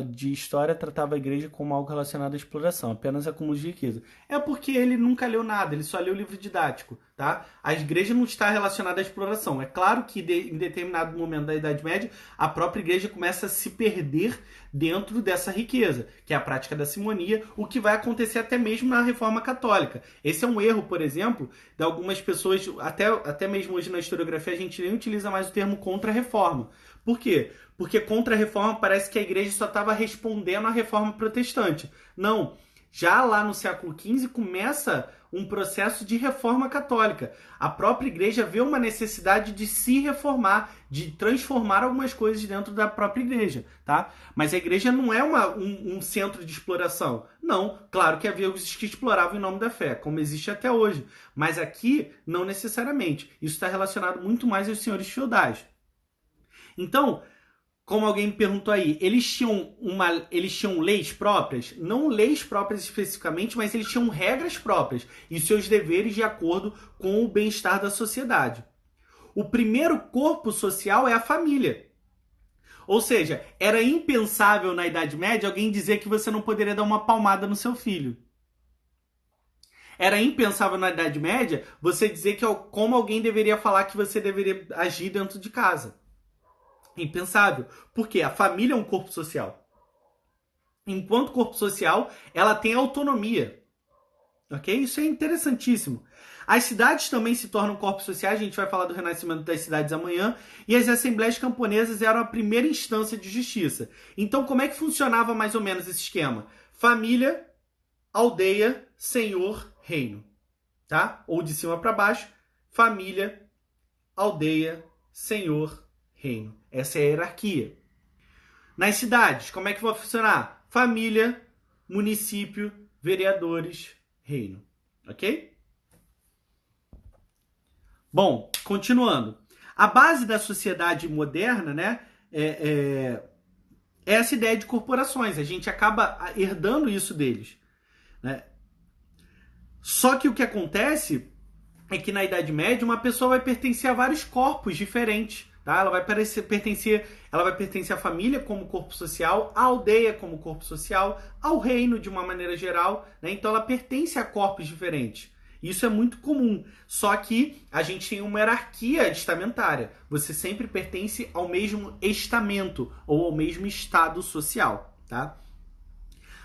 de história tratava a igreja como algo relacionado à exploração, apenas acúmulo de riqueza. É porque ele nunca leu nada, ele só leu o livro didático, tá? A igreja não está relacionada à exploração. É claro que em determinado momento da Idade Média, a própria igreja começa a se perder dentro dessa riqueza, que é a prática da simonia, o que vai acontecer até mesmo na Reforma Católica. Esse é um erro, por exemplo, de algumas pessoas, até mesmo hoje na historiografia, a gente nem utiliza mais o termo contra-reforma. Por quê? Porque contra-reforma parece que a igreja só estava respondendo à reforma protestante. Não. Já lá no século XV começa um processo de reforma católica. A própria igreja vê uma necessidade de se reformar, de transformar algumas coisas dentro da própria igreja, tá? Mas a igreja não é um centro de exploração. Não, claro que havia os que exploravam em nome da fé, como existe até hoje. Mas aqui, não necessariamente. Isso está relacionado muito mais aos senhores feudais. Então, como alguém me perguntou aí, eles tinham leis próprias? Não leis próprias especificamente, mas eles tinham regras próprias e seus deveres de acordo com o bem-estar da sociedade. O primeiro corpo social é a família. Ou seja, era impensável na Idade Média alguém dizer que você não poderia dar uma palmada no seu filho. Era impensável na Idade Média você dizer que como alguém deveria falar que você deveria agir dentro de casa. Impensável. Porque a família é um corpo social. Enquanto corpo social, ela tem autonomia. Ok? Isso é interessantíssimo. As cidades também se tornam corpos sociais, a gente vai falar do renascimento das cidades amanhã, e as assembleias camponesas eram a primeira instância de justiça. Então, como é que funcionava mais ou menos esse esquema? Família, aldeia, senhor, reino. Tá? Ou de cima para baixo, família, aldeia, senhor, reino. Essa é a hierarquia. Nas cidades, como é que vai funcionar? Família, município, vereadores, reino. Ok? Bom, continuando. A base da sociedade moderna, né, é essa ideia de corporações. A gente acaba herdando isso deles, né? Só que o que acontece é que na Idade Média uma pessoa vai pertencer a vários corpos diferentes. Tá? Ela vai pertencer à família como corpo social, à aldeia como corpo social, ao reino de uma maneira geral. Né? Então ela pertence a corpos diferentes. Isso é muito comum. Só que a gente tem uma hierarquia estamentária. Você sempre pertence ao mesmo estamento ou ao mesmo estado social. Tá?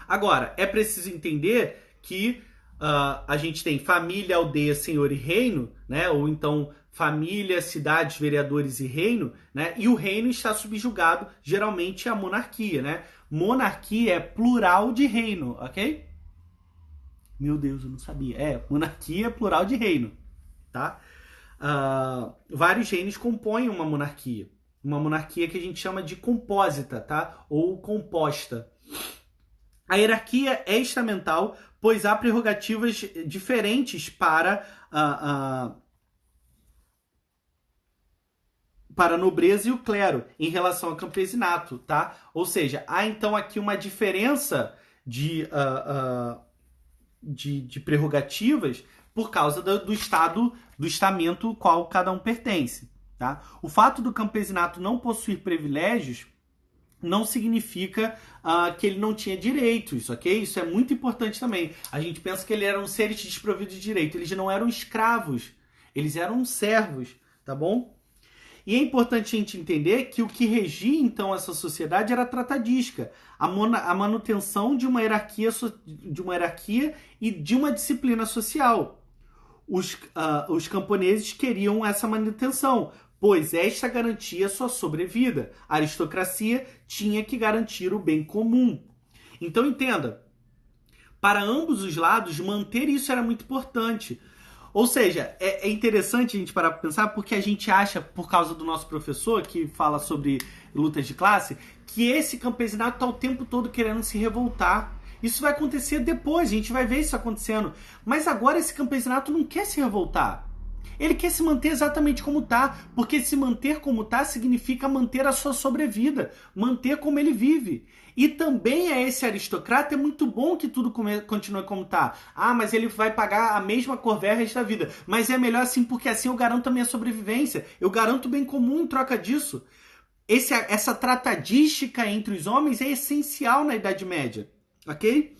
Agora, é preciso entender que a gente tem família, aldeia, senhor e reino, né? Ou então família, cidades, vereadores e reino, né? E o reino está subjugado geralmente à monarquia, né? Monarquia é plural de reino, ok? Meu Deus, eu não sabia. Monarquia é plural de reino, tá? Vários reinos compõem uma monarquia. Uma monarquia que a gente chama de compósita, tá? Ou composta. A hierarquia é estamental, pois há prerrogativas diferentes para a nobreza e o clero em relação ao campesinato, tá? Ou seja, há então aqui uma diferença de prerrogativas por causa do estamento qual cada um pertence, tá? O fato do campesinato não possuir privilégios não significa que ele não tinha direitos, ok? Isso é muito importante também. A gente pensa que eles eram seres desprovidos de direito. Eles não eram escravos, eles eram servos, tá bom? E é importante a gente entender que o que regia, então, essa sociedade era tratadística. A manutenção de uma hierarquia e de uma disciplina social. Os camponeses queriam essa manutenção, pois esta garantia sua sobrevida. A aristocracia tinha que garantir o bem comum. Então, entenda, para ambos os lados, manter isso era muito importante. Ou seja, é interessante a gente parar para pensar, porque a gente acha, por causa do nosso professor, que fala sobre lutas de classe, que esse campesinato está o tempo todo querendo se revoltar. Isso vai acontecer depois, a gente vai ver isso acontecendo. Mas agora esse campesinato não quer se revoltar. Ele quer se manter exatamente como está, porque se manter como está significa manter a sua sobrevida, manter como ele vive. E também a esse aristocrata é muito bom que tudo continue como está. Ah, mas ele vai pagar a mesma corvéia o resto da vida. Mas é melhor assim, porque assim eu garanto a minha sobrevivência. Eu garanto o bem comum em troca disso. Essa tratadística entre os homens é essencial na Idade Média, ok?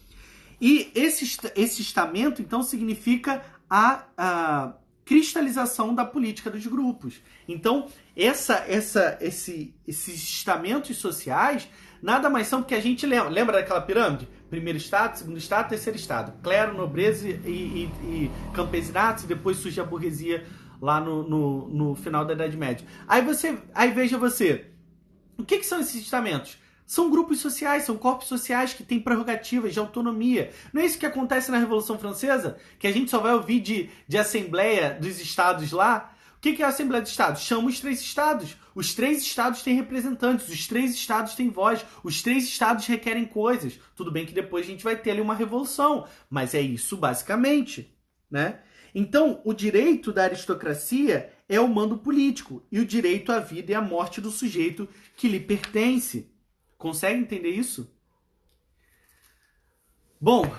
E esse estamento, então, significa a cristalização da política dos grupos. Então, esses estamentos sociais nada mais são porque a gente lembra daquela pirâmide? Primeiro estado, segundo estado, terceiro estado. Clero, nobreza e campesinatos, e depois surge a burguesia lá no final da Idade Média. Aí veja você, o que são esses estamentos? São grupos sociais, são corpos sociais que têm prerrogativas de autonomia. Não é isso que acontece na Revolução Francesa? Que a gente só vai ouvir de Assembleia dos Estados lá? O que é a Assembleia dos Estados? Chama os 3 estados. Os 3 estados têm representantes, os 3 estados têm voz, os 3 estados requerem coisas. Tudo bem que depois a gente vai ter ali uma revolução, mas é isso basicamente, né? Então, o direito da aristocracia é o mando político e o direito à vida e à morte do sujeito que lhe pertence. Consegue entender isso? Bom,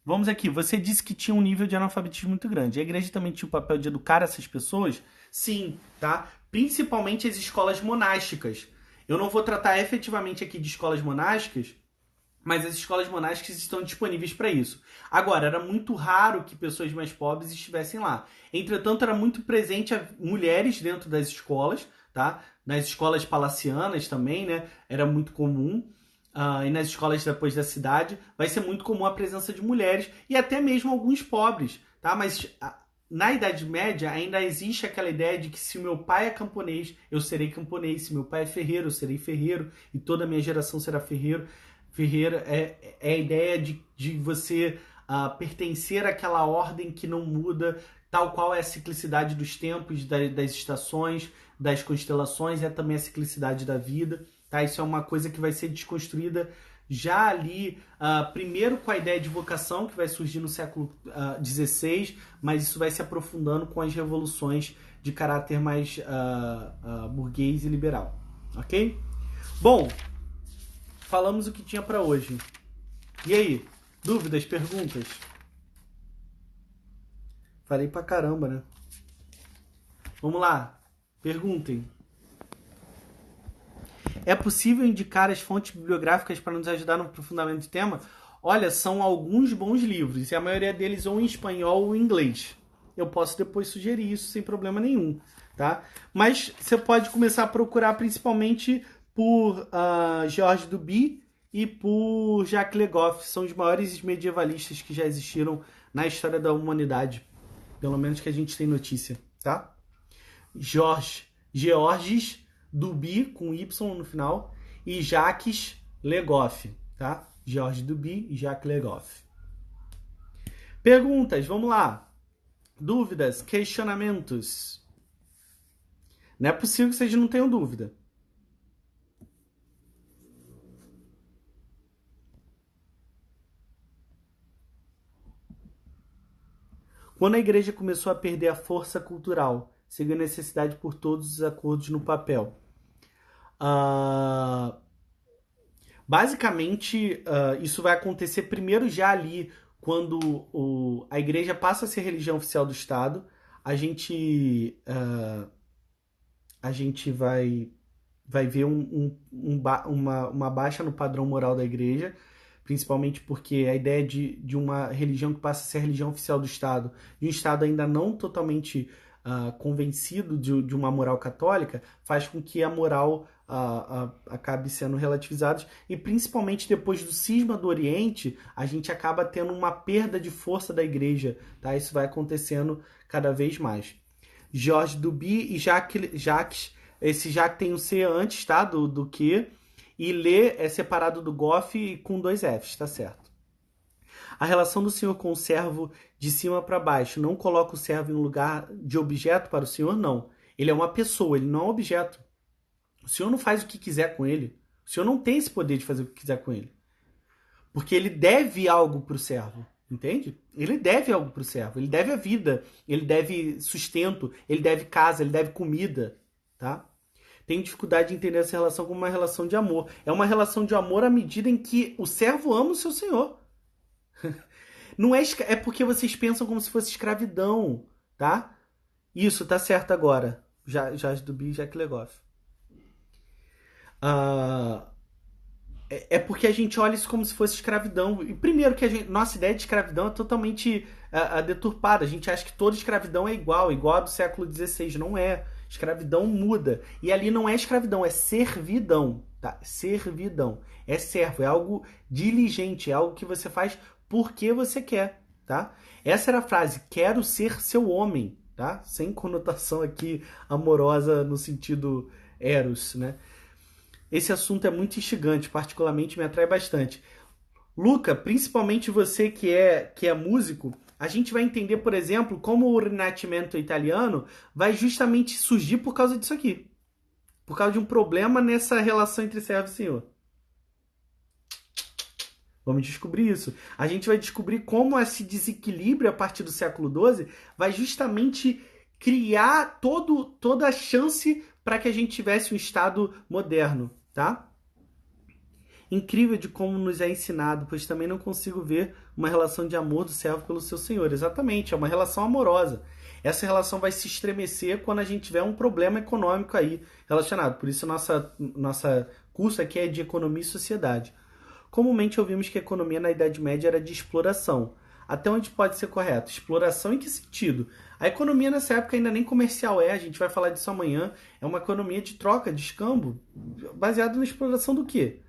vamos aqui. Você disse que tinha um nível de analfabetismo muito grande. A igreja também tinha o papel de educar essas pessoas? Sim, tá? Principalmente as escolas monásticas. Eu não vou tratar efetivamente aqui de escolas monásticas, mas as escolas monásticas estão disponíveis para isso. Agora, era muito raro que pessoas mais pobres estivessem lá. Entretanto, era muito presente mulheres dentro das escolas, tá? Nas escolas palacianas também, né? Era muito comum. E nas escolas depois da cidade, vai ser muito comum a presença de mulheres e até mesmo alguns pobres, tá? Mas na Idade Média ainda existe aquela ideia de que se o meu pai é camponês, eu serei camponês. Se meu pai é ferreiro, eu serei ferreiro. E toda a minha geração será ferreiro. Ferreiro é a ideia de você pertencer àquela ordem que não muda, tal qual é a ciclicidade dos tempos, das estações, das constelações, é também a ciclicidade da vida. Tá? Isso é uma coisa que vai ser desconstruída já ali, primeiro com a ideia de vocação, que vai surgir no século XVI, mas isso vai se aprofundando com as revoluções de caráter mais burguês e liberal. Ok? Bom, falamos o que tinha para hoje. E aí? Dúvidas? Perguntas? Falei pra caramba, né? Vamos lá. Perguntem. É possível indicar as fontes bibliográficas para nos ajudar no aprofundamento do tema? Olha, são alguns bons livros, e a maioria deles ou em espanhol ou em inglês. Eu posso depois sugerir isso sem problema nenhum, tá? Mas você pode começar a procurar principalmente por Georges Duby e por Jacques Le Goff. São os maiores medievalistas que já existiram na história da humanidade. Pelo menos que a gente tem notícia, tá? Georges Duby, com Y no final, e Jacques Le Goff, tá? Georges Duby e Jacques Le Goff. Perguntas, vamos lá. Dúvidas, questionamentos. Não é possível que vocês não tenham dúvida. Quando a igreja começou a perder a força cultural, seguiu a necessidade por todos os acordos no papel. Basicamente, isso vai acontecer primeiro já ali, quando a igreja passa a ser religião oficial do Estado. A gente vai ver uma baixa no padrão moral da igreja, principalmente porque a ideia de uma religião que passa a ser a religião oficial do Estado, de um Estado ainda não totalmente convencido de uma moral católica, faz com que a moral acabe sendo relativizada, e principalmente depois do cisma do Oriente, a gente acaba tendo uma perda de força da igreja, tá? Isso vai acontecendo cada vez mais. Georges Duby e Jacques, esse Jacques tem um C antes, tá? Do que, e Le é separado do Goff com 2 Fs, tá certo? A relação do senhor com o servo de cima para baixo não coloca o servo em lugar de objeto para o senhor? Não. Ele é uma pessoa, ele não é um objeto. O senhor não faz o que quiser com ele. O senhor não tem esse poder de fazer o que quiser com ele. Porque ele deve algo para o servo, entende? Ele deve algo para o servo. Ele deve a vida, ele deve sustento, ele deve casa, ele deve comida, tá? Tem dificuldade de entender essa relação como uma relação de amor. É uma relação de amor à medida em que o servo ama o seu senhor. Não é porque vocês pensam como se fosse escravidão, tá? Isso, tá certo agora. Já do Bi, Jacques Le Goff. É porque a gente olha isso como se fosse escravidão. E primeiro que nossa ideia de escravidão é totalmente deturpada. A gente acha que toda escravidão é igual a do século XVI. Não é. Escravidão muda. E ali não é escravidão, é servidão. Tá? Servidão. É servo, é algo diligente, é algo que você faz porque você quer. Tá? Essa era a frase, quero ser seu homem. Tá? Sem conotação aqui amorosa no sentido eros, né? Esse assunto é muito instigante, particularmente me atrai bastante. Luca, principalmente você que é músico, a gente vai entender, por exemplo, como o Rinascimento italiano vai justamente surgir por causa disso aqui. Por causa de um problema nessa relação entre servo e senhor. Vamos descobrir isso. A gente vai descobrir como esse desequilíbrio a partir do século XII vai justamente criar toda a chance para que a gente tivesse um Estado moderno, tá? Incrível de como nos é ensinado, pois também não consigo ver uma relação de amor do servo pelo seu senhor. Exatamente, é uma relação amorosa. Essa relação vai se estremecer quando a gente tiver um problema econômico aí relacionado. Por isso, nossa curso aqui é de economia e sociedade. Comumente ouvimos que a economia na Idade Média era de exploração. Até onde pode ser correto? Exploração em que sentido? A economia nessa época ainda nem comercial é, a gente vai falar disso amanhã. É uma economia de troca, de escambo, baseada na exploração do quê?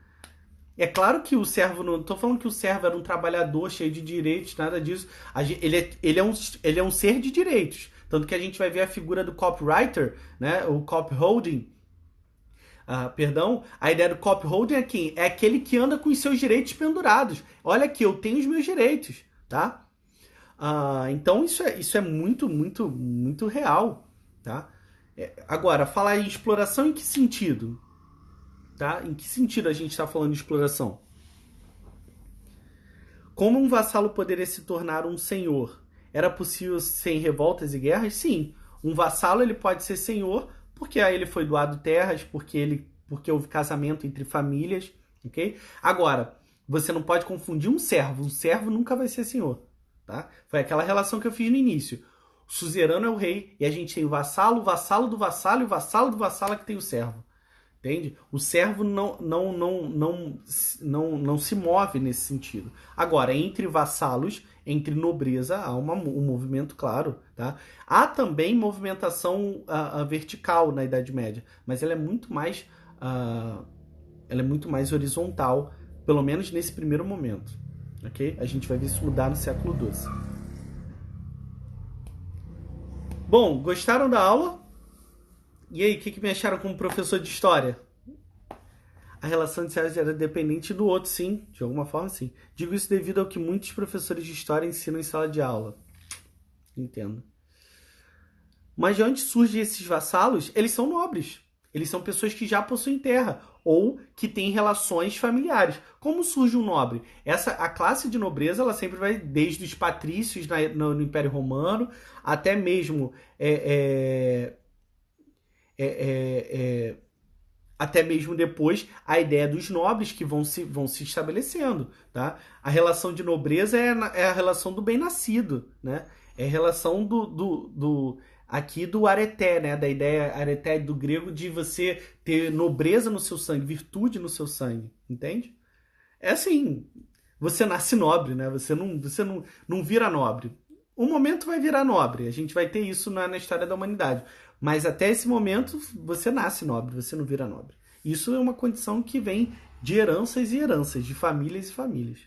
É claro que o servo, não estou falando que o servo era um trabalhador cheio de direitos, nada disso. Ele é um ser de direitos. Tanto que a gente vai ver a figura do copywriter, né? O copholding. Perdão, a ideia do copholding é quem? É aquele que anda com os seus direitos pendurados. Olha aqui, eu tenho os meus direitos, tá? Então isso é muito, muito, muito real, tá? Agora, falar em exploração em que sentido? Tá? Em que sentido a gente está falando de exploração? Como um vassalo poderia se tornar um senhor? Era possível sem revoltas e guerras? Sim. Um vassalo ele pode ser senhor porque a ele foi doado terras, porque houve casamento entre famílias, ok? Agora, você não pode confundir um servo. Um servo nunca vai ser senhor, tá? Foi aquela relação que eu fiz no início. O suzerano é o rei e a gente tem o vassalo do vassalo e o vassalo do vassalo que tem o servo. Entende? O servo não se move nesse sentido. Agora, entre vassalos, entre nobreza, há um movimento claro. Tá? Há também movimentação vertical na Idade Média, mas ela é muito mais horizontal, pelo menos nesse primeiro momento. Okay? A gente vai ver isso mudar no século XII. Bom, gostaram da aula? E aí, o que me acharam como professor de história? A relação de servos era dependente do outro, sim. De alguma forma, sim. Digo isso devido ao que muitos professores de história ensinam em sala de aula. Entendo. Mas de onde surgem esses vassalos? Eles são nobres. Eles são pessoas que já possuem terra ou que têm relações familiares. Como surge um nobre? A classe de nobreza ela sempre vai desde os patrícios no Império Romano até mesmo até mesmo depois a ideia dos nobres que vão se estabelecendo, tá? A relação de nobreza é a relação do bem-nascido, né? É a relação aqui do areté, né? Da ideia areté do grego de você ter nobreza no seu sangue, virtude no seu sangue, entende? É assim, você nasce nobre, né? Você não vira nobre. Um momento vai virar nobre, a gente vai ter isso na história da humanidade. Mas até esse momento, você nasce nobre, você não vira nobre. Isso é uma condição que vem de heranças e heranças, de famílias e famílias.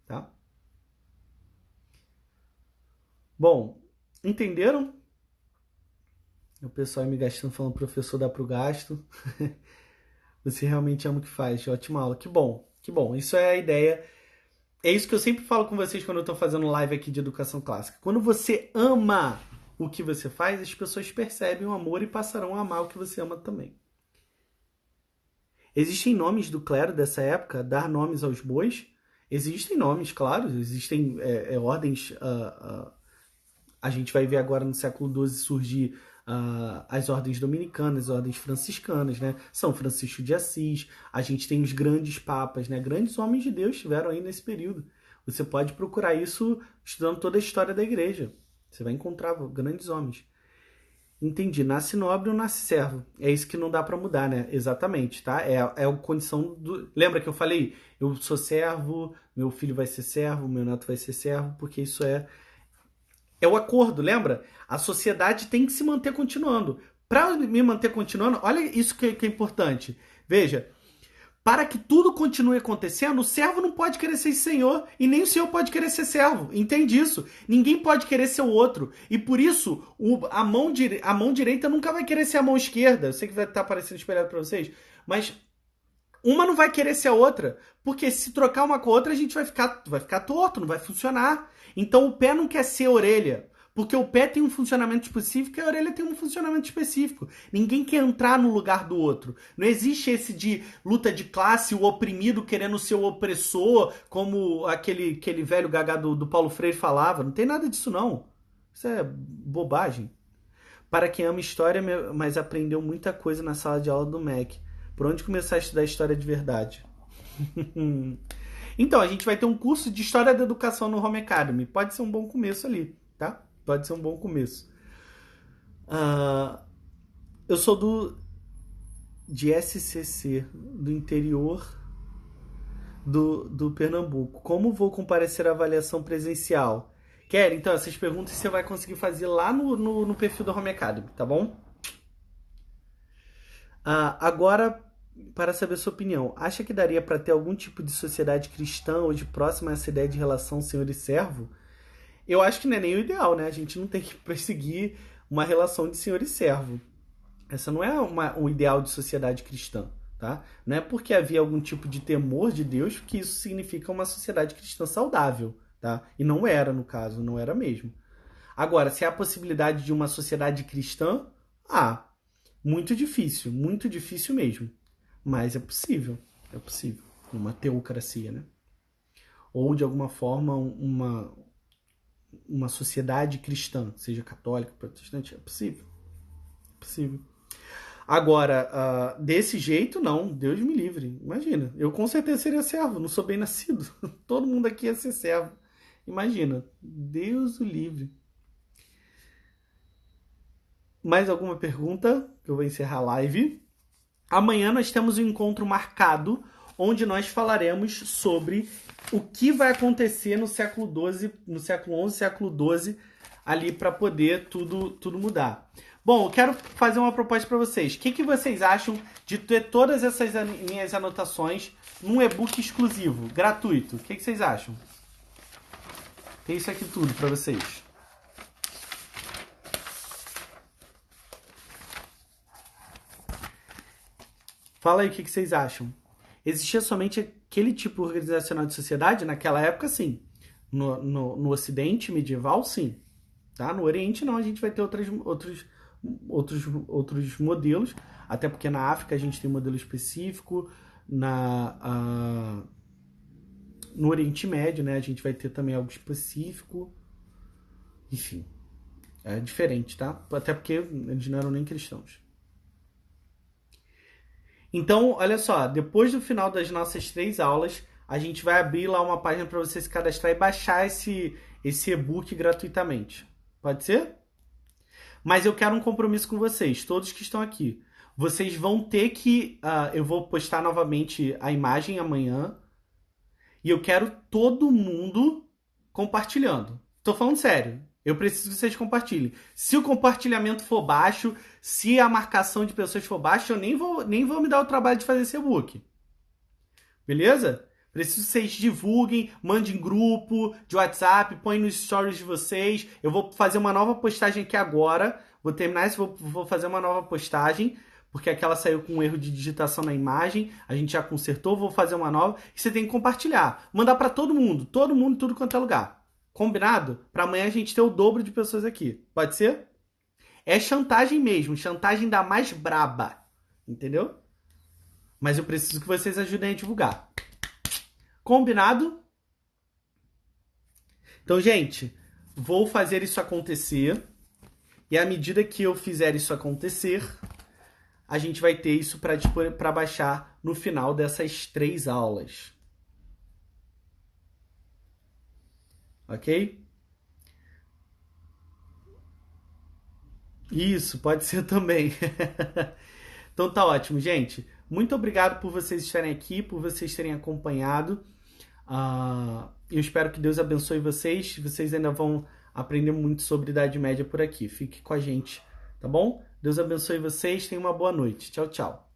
Tá? Bom, entenderam? O pessoal me gastando falando, professor, dá pro gasto. Você realmente ama o que faz. Ótima aula. Que bom, que bom. Isso é a ideia. É isso que eu sempre falo com vocês quando eu estou fazendo live aqui de educação clássica. Quando você ama o que você faz, as pessoas percebem o amor e passarão a amar o que você ama também. Existem nomes do clero dessa época, dar nomes aos bois? Existem nomes, claro, existem ordens. A gente vai ver agora no século XII surgir as ordens dominicanas, as ordens franciscanas, né? São Francisco de Assis, a gente tem os grandes papas, né? Grandes homens de Deus estiveram aí nesse período. Você pode procurar isso estudando toda a história da igreja. Você vai encontrar grandes homens. Entendi. Nasce nobre ou nasce servo? É isso que não dá para mudar, né? Exatamente, tá? É a condição do... Lembra que eu falei? Eu sou servo, meu filho vai ser servo, meu neto vai ser servo, porque isso é o acordo, lembra? A sociedade tem que se manter continuando. Para me manter continuando, olha isso que é importante. Veja, para que tudo continue acontecendo, o servo não pode querer ser senhor e nem o senhor pode querer ser servo. Entende isso? Ninguém pode querer ser o outro. E por isso, a mão direita nunca vai querer ser a mão esquerda. Eu sei que vai estar parecendo espelhado para vocês, mas uma não vai querer ser a outra. Porque se trocar uma com a outra, a gente vai ficar torto, não vai funcionar. Então o pé não quer ser a orelha. Porque o pé tem um funcionamento específico e a orelha tem um funcionamento específico. Ninguém quer entrar no lugar do outro. Não existe esse de luta de classe, o oprimido querendo ser o opressor, como aquele velho gagá do Paulo Freire falava. Não tem nada disso, não. Isso é bobagem. Para quem ama história, mas aprendeu muita coisa na sala de aula do MEC. Por onde começar a estudar história de verdade? Então, a gente vai ter um curso de História da Educação no Home Academy. Pode ser um bom começo ali, tá? Pode ser um bom começo. Eu sou de SCC, do interior do Pernambuco. Como vou comparecer à avaliação presencial? Kelly, então, essas perguntas você vai conseguir fazer lá no perfil da Home Academy, tá bom? Agora, para saber sua opinião, acha que daria para ter algum tipo de sociedade cristã hoje próxima a essa ideia de relação senhor e servo? Eu acho que não é nem o ideal, né? A gente não tem que perseguir uma relação de senhor e servo. Essa não é um ideal de sociedade cristã, tá? Não é porque havia algum tipo de temor de Deus que isso significa uma sociedade cristã saudável, tá? E não era, no caso, não era mesmo. Agora, se há a possibilidade de uma sociedade cristã, muito difícil mesmo. Mas é possível. Uma teocracia, né? Ou, de alguma forma, uma sociedade cristã, seja católica, protestante, é possível. Agora, desse jeito, não. Deus me livre. Imagina, eu com certeza seria servo, não sou bem nascido. Todo mundo aqui ia ser servo. Imagina, Deus o livre. Mais alguma pergunta? Eu vou encerrar a live. Amanhã nós temos um encontro marcado, onde nós falaremos sobre o que vai acontecer no século XII, no século XI, século XII, ali para poder tudo mudar. Bom, eu quero fazer uma proposta para vocês. O que vocês acham de ter todas essas minhas anotações num e-book exclusivo, gratuito? O que vocês acham? Tem isso aqui tudo para vocês. Fala aí o que vocês acham. Existia somente aquele tipo organizacional de sociedade? Naquela época, sim. No Ocidente medieval, sim. Tá? No Oriente, não. A gente vai ter outros modelos. Até porque na África a gente tem um modelo específico. No Oriente Médio, né? A gente vai ter também algo específico. Enfim. É diferente, tá? Até porque eles não eram nem cristãos. Então, olha só, depois do final das nossas 3 aulas, a gente vai abrir lá uma página para você se cadastrar e baixar esse e-book gratuitamente. Pode ser? Mas eu quero um compromisso com vocês, todos que estão aqui. Vocês vão ter que... eu vou postar novamente a imagem amanhã. E eu quero todo mundo compartilhando. Tô falando sério. Eu preciso que vocês compartilhem. Se o compartilhamento for baixo, se a marcação de pessoas for baixa, eu nem vou me dar o trabalho de fazer esse e-book. Beleza? Preciso que vocês divulguem, mandem em grupo de WhatsApp, põem nos stories de vocês. Eu vou fazer uma nova postagem aqui agora. Vou terminar isso, vou fazer uma nova postagem, porque aquela saiu com um erro de digitação na imagem. A gente já consertou, vou fazer uma nova. E você tem que compartilhar. Mandar para todo mundo, tudo quanto é lugar. Combinado? Para amanhã a gente ter o dobro de pessoas aqui. Pode ser? É chantagem mesmo. Chantagem da mais braba. Entendeu? Mas eu preciso que vocês ajudem a divulgar. Combinado? Então, gente, vou fazer isso acontecer. E à medida que eu fizer isso acontecer, a gente vai ter isso para baixar no final dessas 3 aulas. Ok? Isso, pode ser também. Então tá ótimo, gente. Muito obrigado por vocês estarem aqui, por vocês terem acompanhado. Eu espero que Deus abençoe vocês. Vocês ainda vão aprender muito sobre Idade Média por aqui. Fique com a gente, tá bom? Deus abençoe vocês. Tenham uma boa noite. Tchau, tchau.